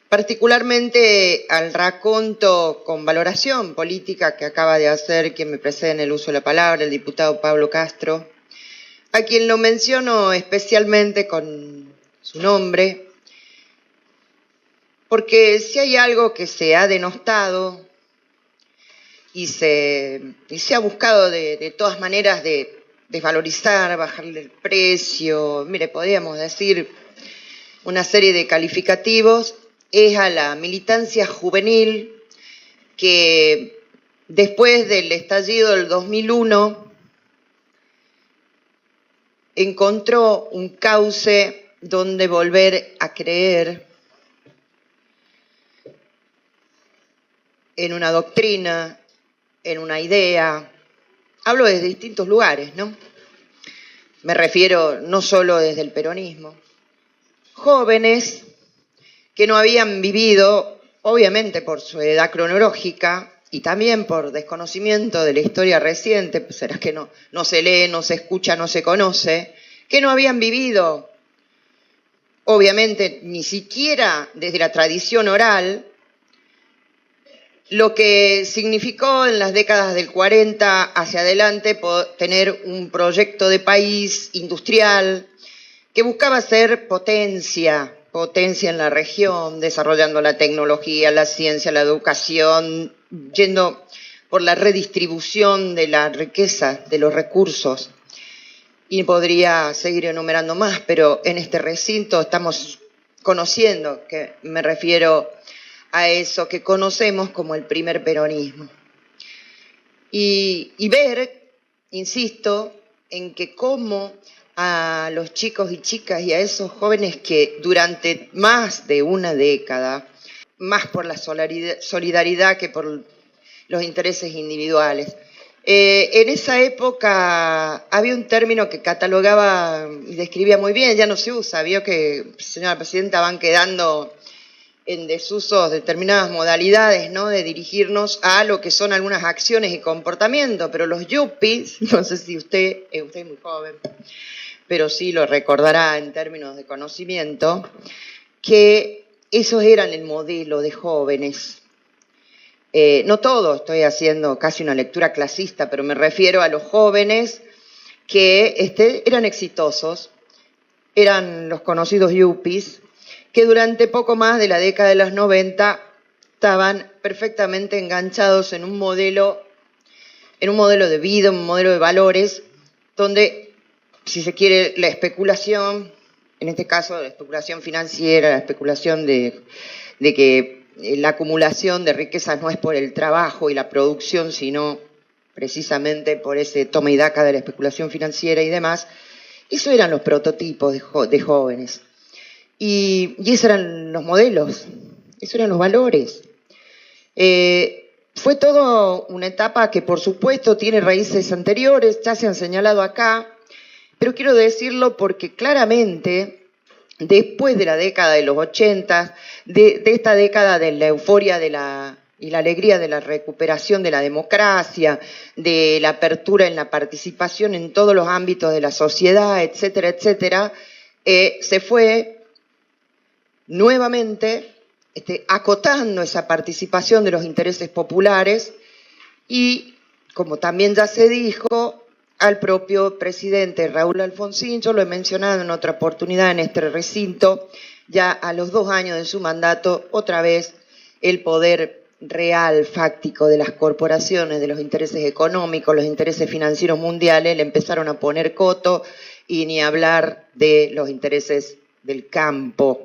particularmente al raconto con valoración política que acaba de hacer quien me precede en el uso de la palabra, el diputado Pablo Castro, a quien lo menciono especialmente con su nombre, porque si hay algo que se ha denostado y se ha buscado de todas maneras de desvalorizar, bajarle el precio, mire, podríamos decir una serie de calificativos, es a la militancia juvenil que después del estallido del 2001 encontró un cauce donde volver a creer en una doctrina, en una idea. Hablo desde distintos lugares, ¿no? Me refiero no solo desde el peronismo. Jóvenes que no habían vivido, obviamente por su edad cronológica y también por desconocimiento de la historia reciente, pues será que no se lee, no se escucha, no se conoce, que no habían vivido, obviamente, ni siquiera desde la tradición oral, lo que significó en las décadas del 40 hacia adelante tener un proyecto de país industrial que buscaba ser potencia en la región, desarrollando la tecnología, la ciencia, la educación, yendo por la redistribución de la riqueza, de los recursos. Y podría seguir enumerando más, pero en este recinto estamos conociendo, que me refiero a eso que conocemos como el primer peronismo. Y ver, insisto, en que cómo a los chicos y chicas y a esos jóvenes que durante más de una década, más por la solidaridad que por los intereses individuales, en esa época había un término que catalogaba y describía muy bien, ya no se usa, vio que, señora presidenta, van quedando en desuso determinadas modalidades, ¿no?, de dirigirnos a lo que son algunas acciones y comportamientos, pero los yuppies, no sé si usted es muy joven, pero sí lo recordará en términos de conocimiento, que esos eran el modelo de jóvenes. No todo, estoy haciendo casi una lectura clasista, pero me refiero a los jóvenes que eran exitosos, eran los conocidos yuppies, que durante poco más de la década de los 90 estaban perfectamente enganchados en un modelo de vida, un modelo de valores, donde, si se quiere, la especulación, en este caso la especulación financiera, la especulación de que la acumulación de riquezas no es por el trabajo y la producción, sino precisamente por ese toma y daca de la especulación financiera y demás, esos eran los prototipos de jóvenes. Y esos eran los modelos, esos eran los valores. Fue todo una etapa que, por supuesto, tiene raíces anteriores, ya se han señalado acá, pero quiero decirlo porque claramente, después de la década de los 80, de esta década de la euforia y la alegría de la recuperación de la democracia, de la apertura en la participación en todos los ámbitos de la sociedad, etcétera, etcétera, se fue nuevamente acotando esa participación de los intereses populares y, como también ya se dijo, al propio presidente Raúl Alfonsín, yo lo he mencionado en otra oportunidad en este recinto, ya a los 2 años de su mandato, otra vez el poder real, fáctico de las corporaciones, de los intereses económicos, los intereses financieros mundiales, le empezaron a poner coto, y ni hablar de los intereses del campo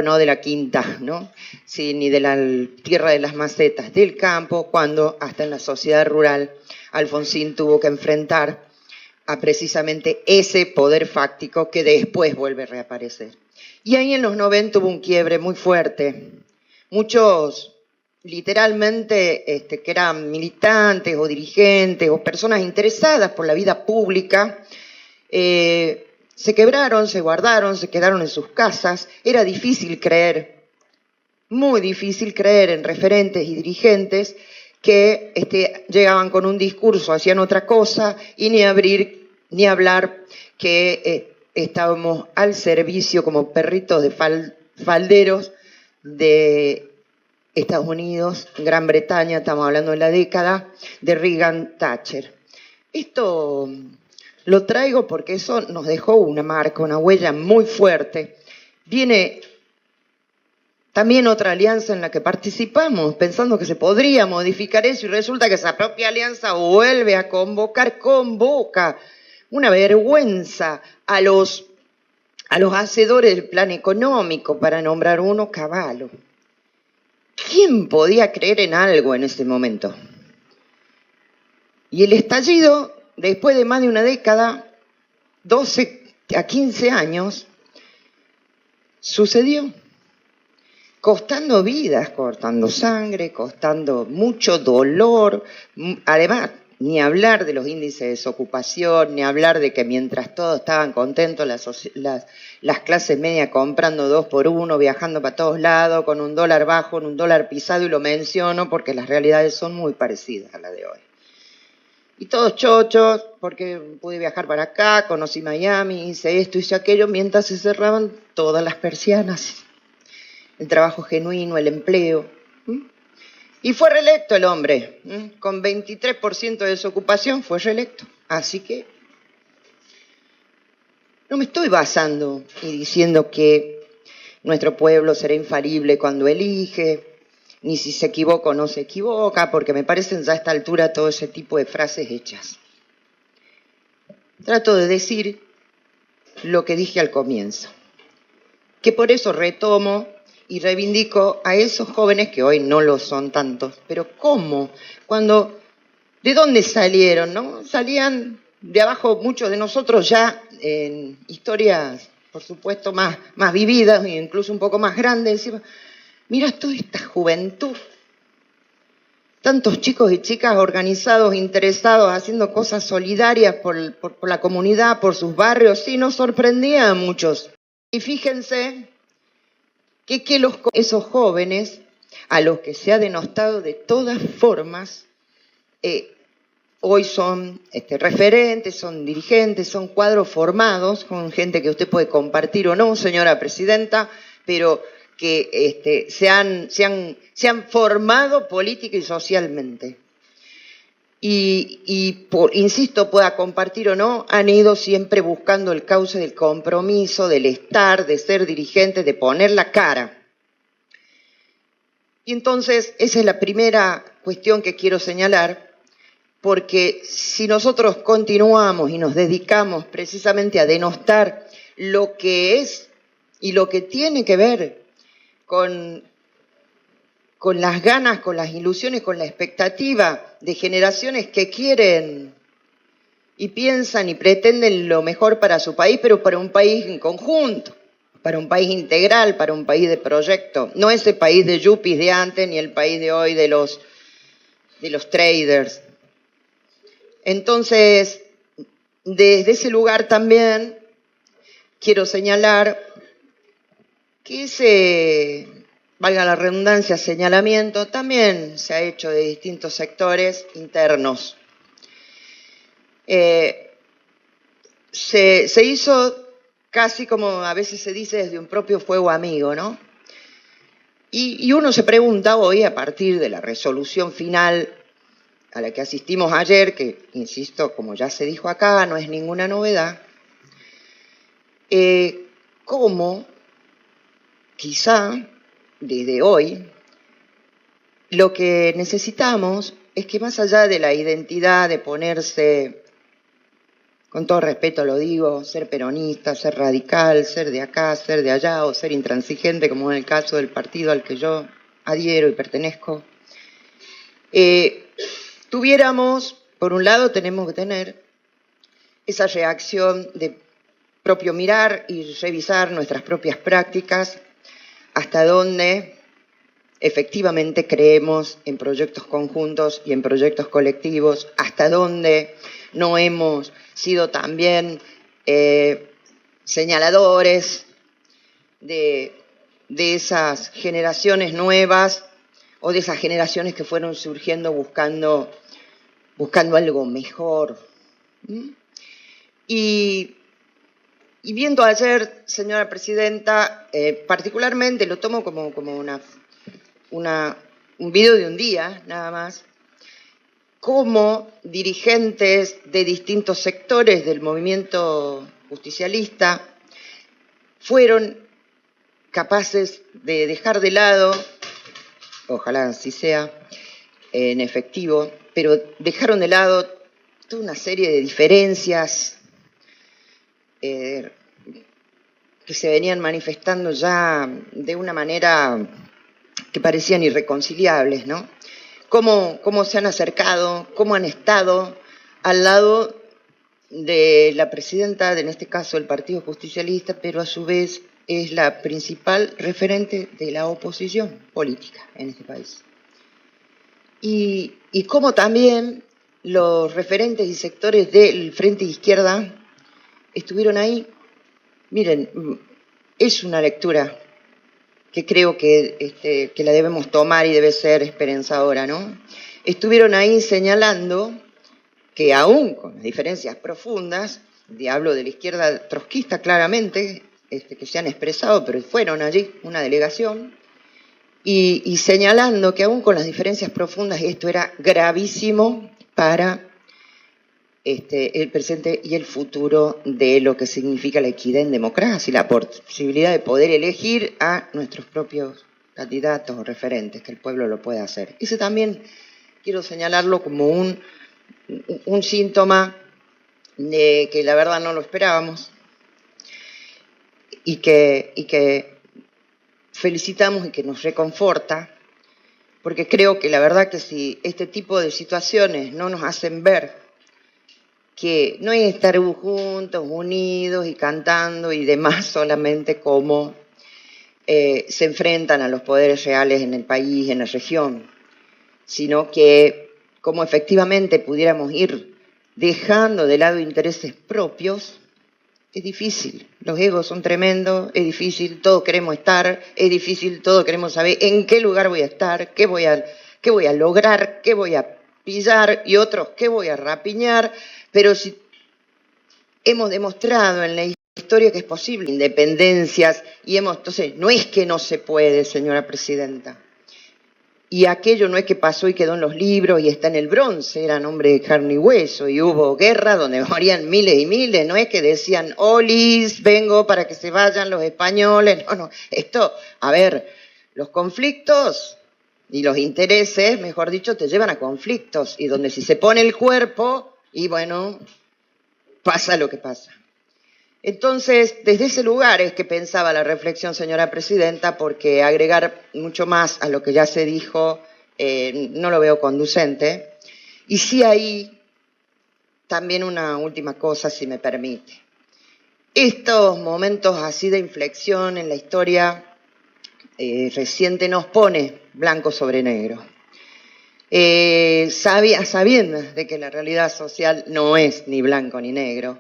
no de la quinta, ¿no? Sí, ni de la tierra de las macetas, del campo, cuando hasta en la sociedad rural Alfonsín tuvo que enfrentar a precisamente ese poder fáctico que después vuelve a reaparecer. Y ahí en los 90 hubo un quiebre muy fuerte. Muchos, literalmente, que eran militantes o dirigentes o personas interesadas por la vida pública, se quebraron, se guardaron, se quedaron en sus casas. Era difícil creer, muy difícil creer en referentes y dirigentes que llegaban con un discurso, hacían otra cosa y ni hablar que estábamos al servicio como perritos falderos de Estados Unidos, Gran Bretaña, estamos hablando de la década de Reagan-Thatcher. Esto lo traigo porque eso nos dejó una marca, una huella muy fuerte. Viene también otra alianza en la que participamos, pensando que se podría modificar eso, y resulta que esa propia alianza vuelve a convoca una vergüenza a los hacedores del plan económico, para nombrar uno, Cavallo. ¿Quién podía creer en algo en ese momento? Y el estallido, después de más de una década, 12 a 15 años, sucedió. Costando vidas, cortando sangre, costando mucho dolor. Además, ni hablar de los índices de desocupación, ni hablar de que mientras todos estaban contentos, las clases medias comprando 2 por 1, viajando para todos lados, con un dólar bajo, en un dólar pisado, y lo menciono porque las realidades son muy parecidas a las de hoy. Y todos chochos, porque pude viajar para acá, conocí Miami, hice esto, hice aquello, mientras se cerraban todas las persianas. El trabajo genuino, el empleo. Y fue reelecto el hombre, con 23% de desocupación fue reelecto. Así que no me estoy basando y diciendo que nuestro pueblo será infalible cuando elige, ni si se equivoca o no se equivoca, porque me parecen ya a esta altura todo ese tipo de frases hechas. Trato de decir lo que dije al comienzo, que por eso retomo y reivindico a esos jóvenes que hoy no lo son tantos. Pero ¿cómo? ¿De dónde salieron? ¿No? Salían de abajo muchos de nosotros ya en historias, por supuesto, más vividas, e incluso un poco más grandes. Decimos, mira toda esta juventud, tantos chicos y chicas organizados, interesados, haciendo cosas solidarias por la comunidad, por sus barrios. Sí, nos sorprendía a muchos. Y fíjense que esos jóvenes, a los que se ha denostado de todas formas, hoy son referentes, son dirigentes, son cuadros formados con gente que usted puede compartir o no, señora presidenta, pero que se han formado política y socialmente. Insisto, pueda compartir o no, han ido siempre buscando el cauce del compromiso, del estar, de ser dirigentes, de poner la cara. Y entonces, esa es la primera cuestión que quiero señalar, porque si nosotros continuamos y nos dedicamos precisamente a denostar lo que es y lo que tiene que ver con las ganas, con las ilusiones, con la expectativa de generaciones que quieren y piensan y pretenden lo mejor para su país, pero para un país en conjunto, para un país integral, para un país de proyecto. No ese país de yuppies de antes, ni el país de hoy de los traders. Entonces, desde ese lugar también quiero señalar que ese, valga la redundancia, señalamiento también se ha hecho de distintos sectores internos. Se hizo casi como a veces se dice desde un propio fuego amigo, ¿no? Y uno se pregunta hoy, a partir de la resolución final a la que asistimos ayer, que, insisto, como ya se dijo acá, no es ninguna novedad, cómo quizá desde hoy lo que necesitamos es que, más allá de la identidad, de ponerse, con todo respeto lo digo, ser peronista, ser radical, ser de acá, ser de allá, o ser intransigente, como en el caso del partido al que yo adhiero y pertenezco, tuviéramos, por un lado, tenemos que tener esa reacción de propio mirar y revisar nuestras propias prácticas, hasta dónde efectivamente creemos en proyectos conjuntos y en proyectos colectivos, hasta dónde no hemos sido también señaladores de esas generaciones nuevas o de esas generaciones que fueron surgiendo buscando algo mejor. Y Y viendo ayer, señora presidenta, particularmente lo tomo como un video de un día, nada más, cómo dirigentes de distintos sectores del movimiento justicialista fueron capaces de dejar de lado, ojalá así sea, en efectivo, pero dejaron de lado toda una serie de diferencias que se venían manifestando ya de una manera que parecían irreconciliables, ¿no? Cómo se han acercado, cómo han estado al lado de la presidenta, en este caso del Partido Justicialista, pero a su vez es la principal referente de la oposición política en este país. Y cómo también los referentes y sectores del Frente de Izquierda estuvieron ahí. Miren, es una lectura que creo que la debemos tomar y debe ser esperanzadora, ¿no? Estuvieron ahí señalando que aún con las diferencias profundas, hablo de la izquierda trotskista claramente, que se han expresado, pero fueron allí una delegación, y señalando que aún con las diferencias profundas esto era gravísimo para el presente y el futuro de lo que significa la equidad en democracia y la posibilidad de poder elegir a nuestros propios candidatos o referentes, que el pueblo lo pueda hacer. Ese también quiero señalarlo como un síntoma de que la verdad no lo esperábamos y que felicitamos y que nos reconforta, porque creo que la verdad que si este tipo de situaciones no nos hacen ver que no es estar juntos, unidos y cantando y demás solamente como se enfrentan a los poderes reales en el país, en la región, sino que como efectivamente pudiéramos ir dejando de lado intereses propios, es difícil. Los egos son tremendos, es difícil, todos queremos estar, es difícil, todos queremos saber en qué lugar voy a estar, qué voy a lograr, qué voy a pillar y otros qué voy a rapiñar, pero si hemos demostrado en la historia que es posible, independencias, entonces no es que no se puede, señora presidenta. Y aquello no es que pasó y quedó en los libros y está en el bronce, eran hombres de carne y hueso, y hubo guerra donde morían miles y miles, no es que decían, olis, vengo para que se vayan los españoles, no, esto, a ver, los conflictos y los intereses, mejor dicho, te llevan a conflictos, y donde si se pone el cuerpo, y bueno, pasa lo que pasa. Entonces, desde ese lugar es que pensaba la reflexión, señora presidenta, porque agregar mucho más a lo que ya se dijo no lo veo conducente. Y sí ahí también una última cosa, si me permite. Estos momentos así de inflexión en la historia reciente nos pone blanco sobre negro. Sabiendo de que la realidad social no es ni blanco ni negro,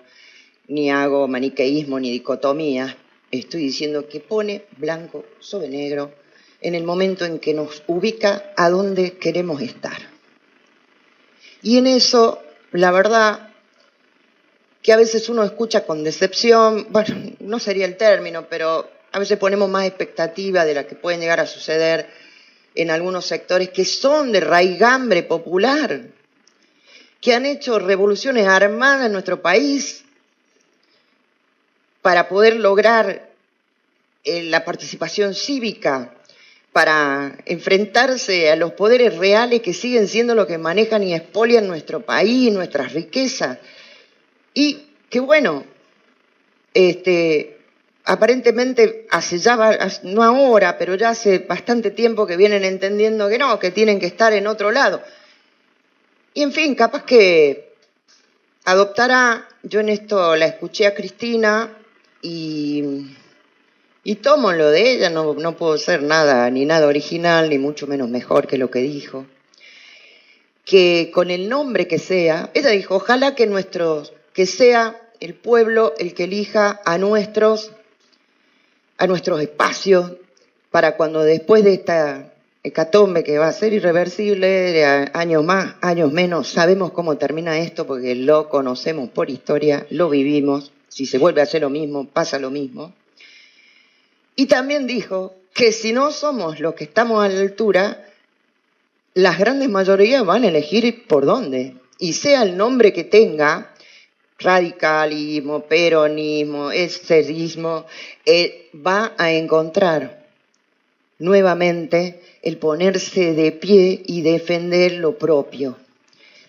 ni hago maniqueísmo ni dicotomía, estoy diciendo que pone blanco sobre negro en el momento en que nos ubica a dónde queremos estar. Y en eso, la verdad, que a veces uno escucha con decepción, bueno, no sería el término, pero a veces ponemos más expectativa de la que pueden llegar a suceder en algunos sectores que son de raigambre popular, que han hecho revoluciones armadas en nuestro país, para poder lograr la participación cívica, para enfrentarse a los poderes reales que siguen siendo los que manejan y expolian nuestro país, nuestras riquezas. Y que bueno, aparentemente no ahora, pero ya hace bastante tiempo que vienen entendiendo que no, que tienen que estar en otro lado. Y en fin, capaz que adoptará, yo en esto la escuché a Cristina, y tomo lo de ella, no puedo ser ni nada original, ni mucho menos mejor que lo que dijo, que con el nombre que sea, ella dijo, ojalá que sea el pueblo el que elija a nuestros espacios, para cuando después de esta hecatombe que va a ser irreversible, años más, años menos, sabemos cómo termina esto porque lo conocemos por historia, lo vivimos, si se vuelve a hacer lo mismo, pasa lo mismo. Y también dijo que si no somos los que estamos a la altura, las grandes mayorías van a elegir por dónde. Y sea el nombre que tenga, radicalismo, peronismo, esterismo, va a encontrar nuevamente el ponerse de pie y defender lo propio.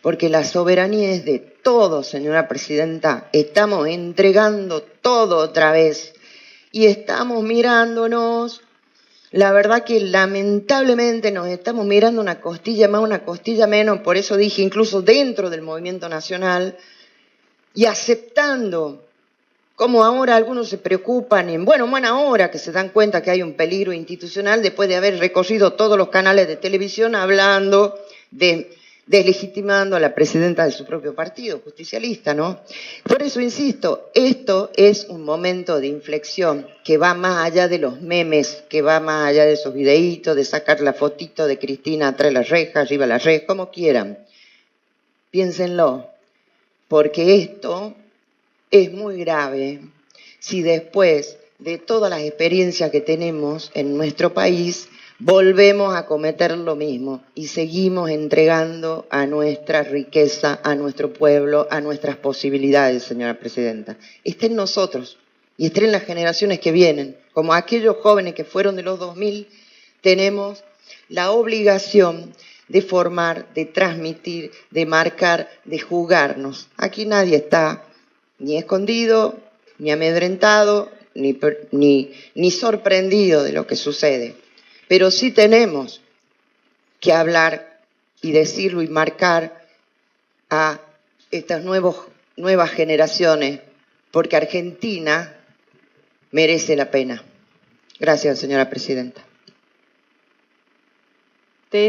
Porque la soberanía es de todos, señora presidenta. Estamos entregando todo otra vez. Y estamos mirándonos, la verdad que lamentablemente nos estamos mirando una costilla más, una costilla menos, por eso dije incluso dentro del movimiento nacional, y aceptando como ahora algunos se preocupan en buena hora que se dan cuenta que hay un peligro institucional después de haber recorrido todos los canales de televisión hablando deslegitimando a la presidenta de su propio partido, justicialista, ¿no? Por eso insisto, esto es un momento de inflexión que va más allá de los memes, que va más allá de esos videitos, de sacar la fotito de Cristina atrás de las rejas, arriba de las rejas, como quieran. Piénsenlo, porque esto es muy grave si después de todas las experiencias que tenemos en nuestro país volvemos a cometer lo mismo y seguimos entregando a nuestra riqueza, a nuestro pueblo, a nuestras posibilidades, señora presidenta. Está en nosotros y está en las generaciones que vienen. Como aquellos jóvenes que fueron de los 2000, tenemos la obligación de formar, de transmitir, de marcar, de jugarnos. Aquí nadie está ni escondido, ni amedrentado, ni sorprendido de lo que sucede. Pero sí tenemos que hablar y decirlo y marcar a estas nuevas generaciones, porque Argentina merece la pena. Gracias, señora presidenta.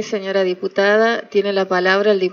Señora diputada, tiene la palabra el diputado.